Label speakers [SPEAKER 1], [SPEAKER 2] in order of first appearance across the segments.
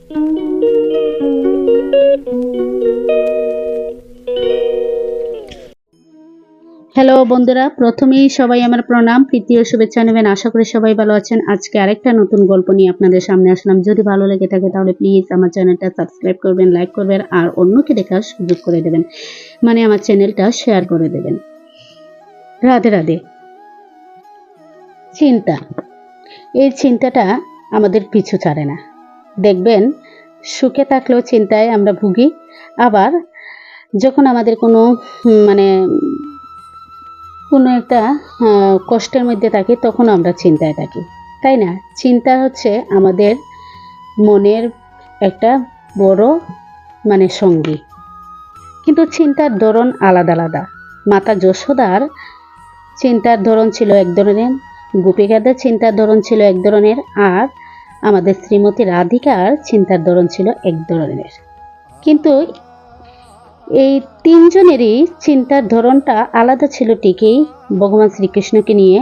[SPEAKER 1] Hello বন্ধুরা, প্রথমেই সবাই আমার প্রণাম, প্রীতি ও শুভেচ্ছা নেবেন। আশা করি সবাই ভালো আছেন। আজকে আরেকটা নতুন গল্প নিয়ে আপনাদের সামনে আসলাম। যদি ভালো লেগে থাকে তাহলে প্লিজ আমার চ্যানেলটা সাবস্ক্রাইব করবেন, লাইক করবেন আর অন্যকে দেখার সুযোগ করে দেবেন, মানে আমার চ্যানেলটা শেয়ার করে দেবেন। রাধে রাধে। চিন্তা, এই চিন্তাটা আমাদের পিছু ছাড়ে না। দেখবেন সুখে থাকলেও চিন্তায় আমরা ভুগি, আবার যখন আমাদের কোনো মানে কোনো একটা কষ্টের মধ্যে থাকি তখন আমরা চিন্তায় থাকি, তাই না? চিন্তা হচ্ছে আমাদের মনের একটা বড় সঙ্গী। কিন্তু চিন্তার ধরন আলাদা আলাদা। মাতা যশোদার চিন্তার ধরন ছিল এক ধরনের, গোপিকাদের চিন্তার ধরন ছিল এক ধরনের, আর আমাদের শ্রীমতী রাধিকার চিন্তার ধরন ছিল এক ধরনের। কিন্তু এই তিনজনেরই চিন্তার ধরনটা আলাদা ছিল ঠিকই, ভগবান শ্রীকৃষ্ণকে নিয়ে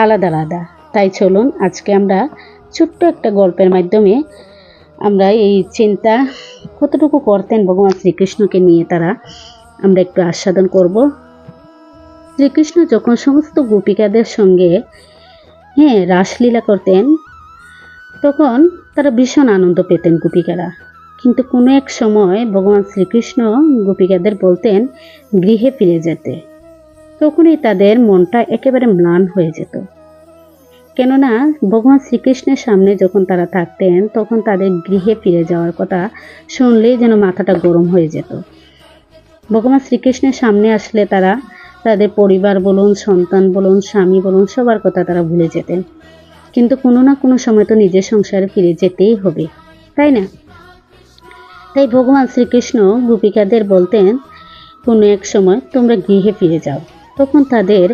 [SPEAKER 1] আলাদা আলাদা। তাই চলুন আজকে আমরা ছোট্ট একটা গল্পের মাধ্যমে আমরা এই চিন্তা কতটুকু করতেন ভগবান শ্রীকৃষ্ণকে নিয়ে তারা আমরা একটু আস্বাদন করব। শ্রীকৃষ্ণ যখন সমস্ত গোপিকাদের সঙ্গে রাসলীলা করতেন তখন তারা ভীষণ আনন্দ পেতেন গোপিকারা। কিন্তু কোনো এক সময় ভগবান শ্রীকৃষ্ণ গোপিকাদের বলতেন গৃহে ফিরে যেতে। তখনই তাদের মনটা একেবারে ম্লান হয়ে যেত, কেননা ভগবান শ্রীকৃষ্ণের সামনে যখন তারা থাকতেন তখন তাদের গৃহে ফিরে যাওয়ার কথা শুনলেই যেন মাথাটা গরম হয়ে যেত। ভগবান শ্রীকৃষ্ণের সামনে আসলে তারা তাদের পরিবার বলুন, সন্তান বলুন, স্বামী বলুন, সবার কথা তারা ভুলে যেতেন। কিন্তু কোনো না কোনো সময় তো নিজের সংসারে ফিরে যেতেই হবে, তাই না? তাই ভগবান শ্রীকৃষ্ণ গোপিকাদের বলতেন কোনো এক সময় তোমরা গৃহে ফিরে যাও। তখন তাদের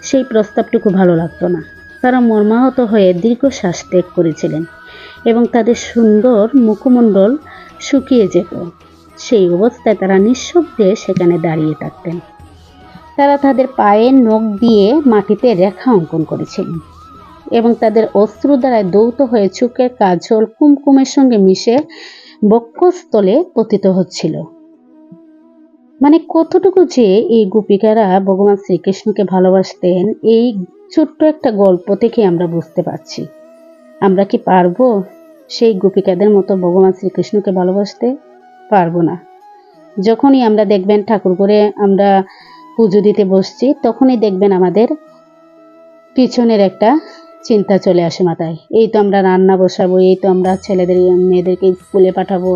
[SPEAKER 1] সেই প্রস্তাবটুকু ভালো লাগতো না। তারা মর্মাহত হয়ে দীর্ঘশ্বাস ত্যাগ করেছিলেন এবং তাদের সুন্দর মুখমণ্ডল শুকিয়ে যেত। সেই অবস্থায় তারা নিঃশব্দে সেখানে দাঁড়িয়ে থাকতেন। তারা তাদের পায়ের নখ দিয়ে মাটিতে রেখা অঙ্কন করেছিলেন এবং তাদের অশ্রু দ্বারায় দৌত হয়ে চোখের কাজল কুমকুমের সঙ্গে মিশে বক্ষস্থলে পতিত হচ্ছিল। মানে কতটুকু যে এই গোপিকারা ভগবান শ্রীকৃষ্ণকে ভালোবাসতেন, এই ছোট্ট একটা গল্প থেকে আমরা বুঝতে পারছি। আমরা কি পারবো সেই গোপিকাদের মতো ভগবান শ্রীকৃষ্ণকে ভালোবাসতে? পারবো না। যখনই আমরা দেখবেন ঠাকুর করে আমরা পুজো দিতে বসছি তখনই দেখবেন আমাদের পিছনের একটা চিন্তা চলে আসে মাথায়। এই তো আমরা রান্না বসাবো, এই তো আমরা ছেলেদের মেয়েদেরকে স্কুলে পাঠাবো।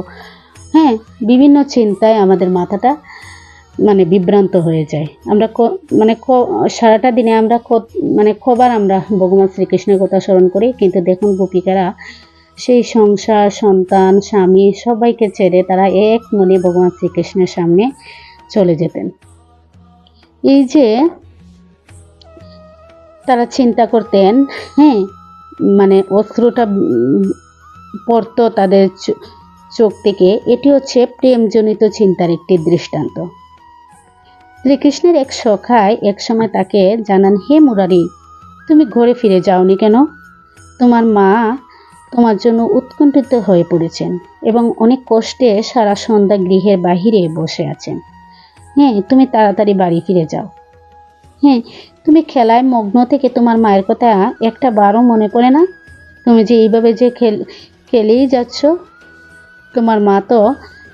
[SPEAKER 1] বিভিন্ন চিন্তায় আমাদের মাথাটা বিভ্রান্ত হয়ে যায়। আমরা সারাটা দিনে আমরা কবার আমরা ভগবান শ্রীকৃষ্ণের কথা স্মরণ করি। কিন্তু দেখুন গোপিকারা সেই সংসার, সন্তান, স্বামী সবাইকে ছেড়ে তারা এক মনে ভগবান শ্রীকৃষ্ণের সামনে চলে যেতেন। এই যে তারা চিন্তা করতেন, অশ্রুটা পড়তো তাদের চোখ থেকে, এটি হচ্ছে প্রেমজনিত চিন্তার একটি দৃষ্টান্ত। শ্রীকৃষ্ণের এক সখায় এক সময় তাকে জানান, হে মুরারি, তুমি ঘরে ফিরে যাওনি কেন? তোমার মা তোমার জন্য উৎকণ্ঠিত হয়ে পড়েছেন এবং অনেক কষ্টে সারা সন্ধ্যা গৃহের বাহিরে বসে আছেন। তুমি তাড়াতাড়ি বাড়ি ফিরে যাও। তুমি খেলায় মগ্ন থেকে তোমার মায়ের কথা একটা বারও মনে পড়ে না? তুমি যে এইভাবে যে খেলেই যাচ্ছ, তোমার মা তো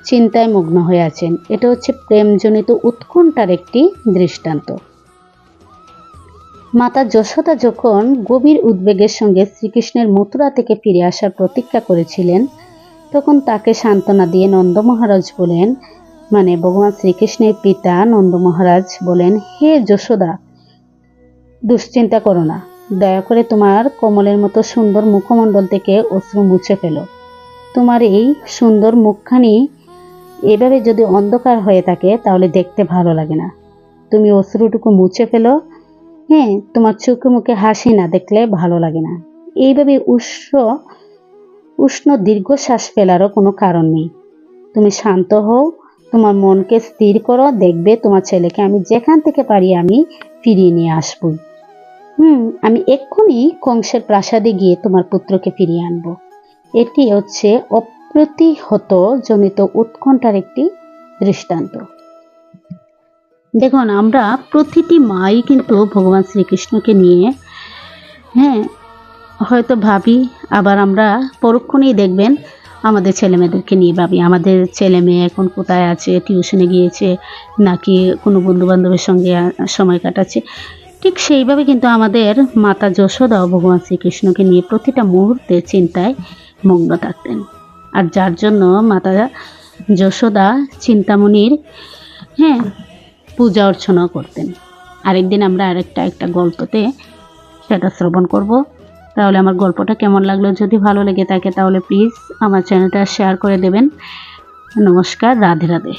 [SPEAKER 1] চিন্তায় মগ্ন হয়ে আছেন। এটা হচ্ছে প্রেমজনিত উৎকণ্ঠার একটি দৃষ্টান্ত। মাতা যশোদা যখন গভীর উদ্বেগের সঙ্গে শ্রীকৃষ্ণের মথুরা থেকে ফিরে আসার প্রতীক্ষা করেছিলেন তখন তাকে সান্ত্বনা দিয়ে নন্দ মহারাজ বলেন, ভগবান শ্রীকৃষ্ণের পিতা নন্দ মহারাজ বলেন, হে যশোদা, দুশ্চিন্তা করো না। দয়া করে তোমার কমলের মতো সুন্দর মুখমণ্ডল থেকে অশ্রু মুছে ফেলো। তোমার এই সুন্দর মুখখানি এভাবে যদি অন্ধকার হয়ে থাকে তাহলে দেখতে ভালো লাগে না। তুমি অশ্রুটুকু মুছে ফেলো। তোমার চোখে মুখে হাসি না দেখলে ভালো লাগে না। এইভাবে উষ্ণ দীর্ঘশ্বাস ফেলারও কোনো কারণ নেই। তুমি শান্ত হও, তোমার মনকে স্থির করো, দেখবে তোমার ছেলেকে আমি যেখান থেকে পারি আমি ফিরিয়ে নিয়ে আসবো। আমি এক্ষুনি কংসের প্রাসাদে গিয়ে তোমার পুত্রকে ফিরিয়ে আনবো। এটি হচ্ছে প্রতিহত জনিত উৎকণ্ঠার একটি দৃষ্টান্ত। দেখুন, আমরা প্রতিটি মাই কিন্তু ভগবান শ্রীকৃষ্ণকে নিয়ে হয়তো ভাবি, আবার আমরা পরক্ষণেই দেখবেন আমাদের ছেলেমেয়েদেরকে নিয়ে ভাবি, আমাদের ছেলে মেয়ে এখন কোথায় আছে, টিউশনে গিয়েছে নাকি কোনো বন্ধু বান্ধবের সঙ্গে সময় কাটাচ্ছে। ঠিক সেইভাবে কিন্তু আমাদের মাতা যশোদাও ভগবান শ্রীকৃষ্ণকে নিয়ে প্রতিটা মুহূর্তে চিন্তায় মগ্ন থাকতেন। আর যার জন্য মাতা যশোদা চিন্তামণির পূজা অর্চনা করতেন। আরেকদিন আমরা একটা গল্পতে সেটা শ্রবণ করব। তাহলে আমার গল্পটা কেমন লাগলো, যদি ভালো লেগে থাকে তাহলে প্লিজ আমার চ্যানেলটা শেয়ার করে দেবেন। নমস্কার, রাধে রাধে।